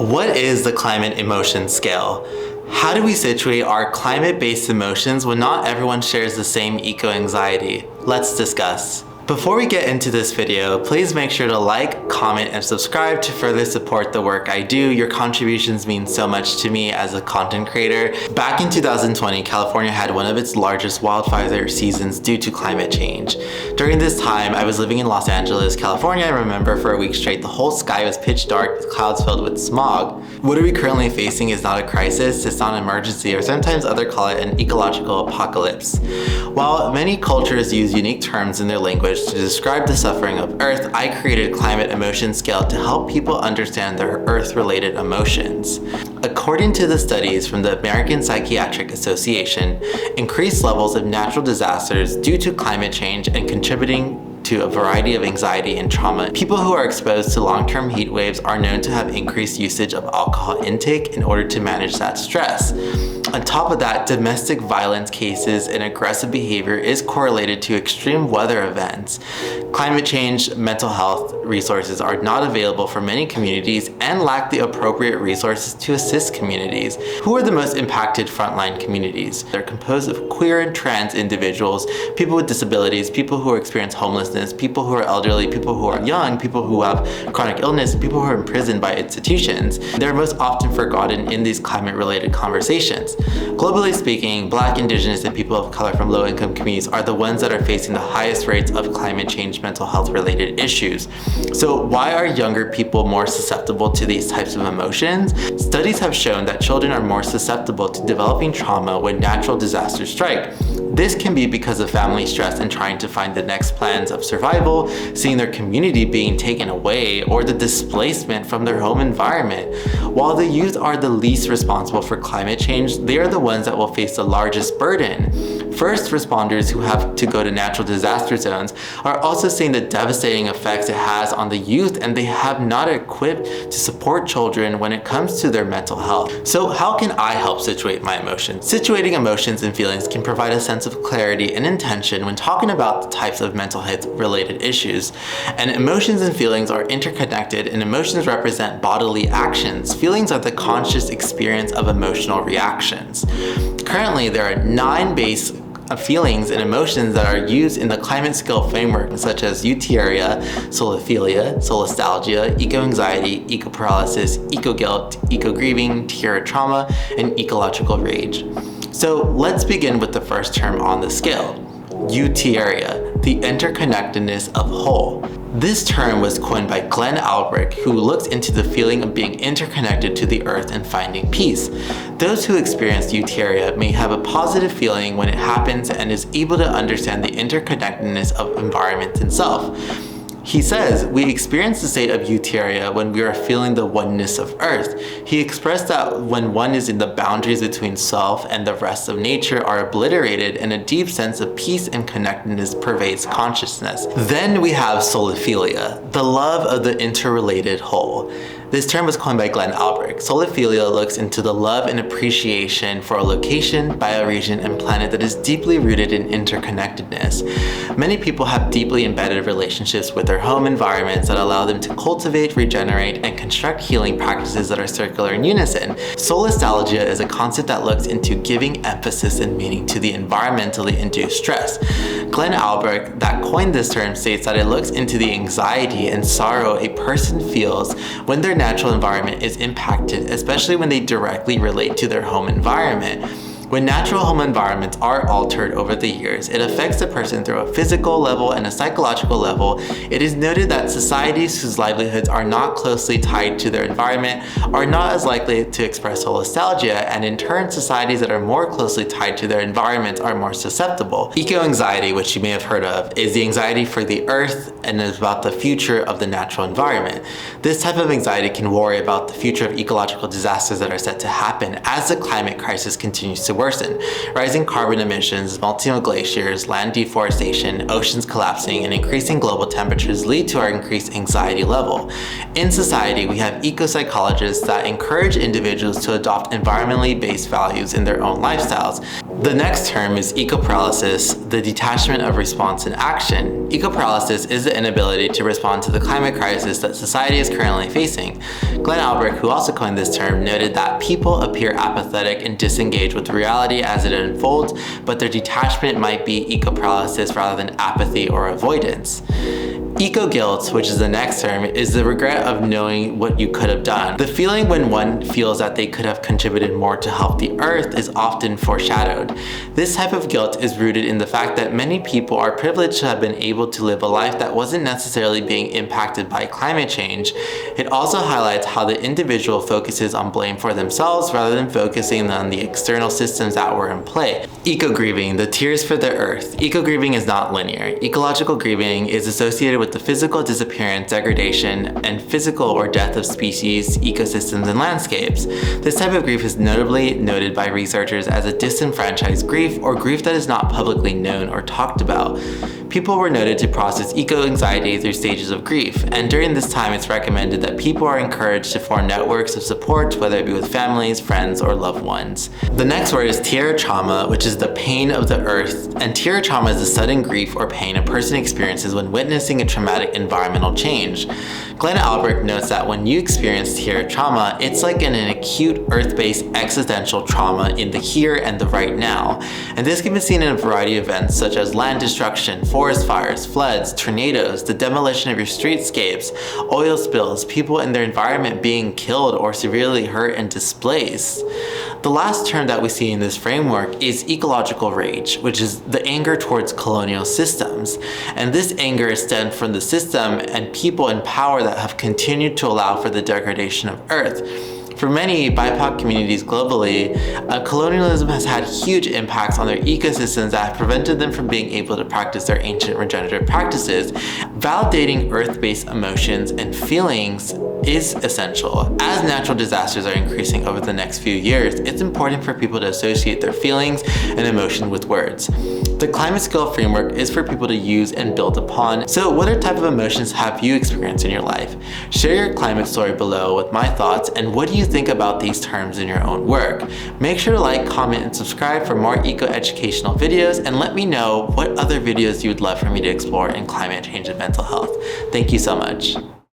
What is the climate emotion scale? How do we situate our climate-based emotions when not everyone shares the same eco-anxiety? Let's discuss. Before we get into this video, please make sure to like, comment, and subscribe to further support the work I do. Your contributions mean so much to me as a content creator. Back in 2020, California had one of its largest wildfire seasons due to climate change. During this time, I was living in Los Angeles, California. I remember for a week straight, the whole sky was pitch dark with clouds filled with smog. What are we currently facing is not a crisis, it's not an emergency, or sometimes others call it an ecological apocalypse. While many cultures use unique terms in their language to describe the suffering of Earth, I created a climate emotion scale to help people understand their Earth-related emotions. According to the studies from the American Psychiatric Association, increased levels of natural disasters due to climate change and contributing to a variety of anxiety and trauma. People who are exposed to long-term heat waves are known to have increased usage of alcohol intake in order to manage that stress. On top of that, domestic violence cases and aggressive behavior is correlated to extreme weather events. Climate change mental health resources are not available for many communities and lack the appropriate resources to assist communities. Who are the most impacted frontline communities? They're composed of queer and trans individuals, people with disabilities, people who experience homelessness, people who are elderly, people who are young, people who have chronic illness, and people who are imprisoned by institutions. They're most often forgotten in these climate-related conversations. Globally speaking, Black, Indigenous, and people of color from low-income communities are the ones that are facing the highest rates of climate change mental health-related issues. So why are younger people more susceptible to these types of emotions? Studies have shown that children are more susceptible to developing trauma when natural disasters strike. This can be because of family stress and trying to find the next plans of survival, seeing their community being taken away, or the displacement from their home environment. While the youth are the least responsible for climate change, they are the ones that will face the largest burden. First responders who have to go to natural disaster zones are also seeing the devastating effects it has on the youth, and they have not equipped to support children when it comes to their mental health. So how can I help situate my emotions? Situating emotions and feelings can provide a sense of clarity and intention when talking about the types of mental health related issues. And emotions and feelings are interconnected, and emotions represent bodily actions. Feelings are the conscious experience of emotional reactions. Currently, there are 9 base feelings and emotions that are used in the climate scale framework, such as eutheria, soliphilia, solastalgia, eco-anxiety, eco-paralysis, eco-guilt, eco-grieving, terror trauma, and ecological rage. So let's begin with the first term on the scale, eutheria, the interconnectedness of whole. This term was coined by Glenn Albrecht, who looks into the feeling of being interconnected to the earth and finding peace. Those who experience eutheria may have a positive feeling when it happens and is able to understand the interconnectedness of environment and self. He says, we experience the state of eutheria when we are feeling the oneness of Earth. He expressed that when one is in the boundaries between self and the rest of nature are obliterated, and a deep sense of peace and connectedness pervades consciousness. Then we have soliphilia, the love of the interrelated whole. This term was coined by Glenn Albrecht. Soliphilia looks into the love and appreciation for a location, bioregion, and planet that is deeply rooted in interconnectedness. Many people have deeply embedded relationships with their home environments that allow them to cultivate, regenerate, and construct healing practices that are circular in unison. Solastalgia is a concept that looks into giving emphasis and meaning to the environmentally induced stress. Glenn Albrecht, that coined this term, states that it looks into the anxiety and sorrow a person feels when their natural environment is impacted, especially when they directly relate to their home environment. When natural home environments are altered over the years, it affects the person through a physical level and a psychological level. It is noted that societies whose livelihoods are not closely tied to their environment are not as likely to express solastalgia, and in turn, societies that are more closely tied to their environment are more susceptible. Eco-anxiety, which you may have heard of, is the anxiety for the earth and is about the future of the natural environment. This type of anxiety can worry about the future of ecological disasters that are set to happen as the climate crisis continues to worsen. worsen. Rising carbon emissions, melting of glaciers, land deforestation, oceans collapsing, and increasing global temperatures lead to our increased anxiety level. In society, we have eco-psychologists that encourage individuals to adopt environmentally based values in their own lifestyles. The next term is eco-paralysis, the detachment of response and action. Eco-paralysis is the inability to respond to the climate crisis that society is currently facing. Glenn Albrecht, who also coined this term, noted that people appear apathetic and disengaged with reality as it unfolds, but their detachment might be eco-paralysis rather than apathy or avoidance. Eco-guilt, which is the next term, is the regret of knowing what you could have done. The feeling when one feels that they could have contributed more to help the earth is often foreshadowed. This type of guilt is rooted in the fact that many people are privileged to have been able to live a life that wasn't necessarily being impacted by climate change. It also highlights how the individual focuses on blame for themselves rather than focusing on the external systems that were in play. Eco-grieving, the tears for the earth. Eco-grieving is not linear. Ecological grieving is associated with the physical disappearance, degradation, and physical or death of species, ecosystems, and landscapes. This type of grief is notably noted by researchers as a disenfranchised grief or grief that is not publicly known or talked about. People were noted to process eco-anxiety through stages of grief, and during this time it's recommended that people are encouraged to form networks of support, whether it be with families, friends, or loved ones. The next word is tierra trauma, which is the pain of the earth, and tierra trauma is the sudden grief or pain a person experiences when witnessing a traumatic environmental change. Glenn Albrecht notes that when you experience tierra trauma, it's like an acute earth-based existential trauma in the here and the right now, and this can be seen in a variety of events such as land destruction, forest fires, floods, tornadoes, the demolition of your streetscapes, oil spills, people in their environment being killed or severely hurt and displaced. The last term that we see in this framework is ecological rage, which is the anger towards colonial systems. And this anger is stemmed from the system and people in power that have continued to allow for the degradation of Earth. For many BIPOC communities globally, colonialism has had huge impacts on their ecosystems that have prevented them from being able to practice their ancient regenerative practices. Validating earth-based emotions and feelings is essential. As natural disasters are increasing over the next few years, it's important for people to associate their feelings and emotion with words. The climate scale framework is for people to use and build upon. So what type of emotions have you experienced in your life? Share your climate story below with my thoughts, and what do you think about these terms in your own work? Make sure to like, comment, and subscribe for more eco-educational videos, and let me know what other videos you would love for me to explore in climate change and mental health. Thank you so much.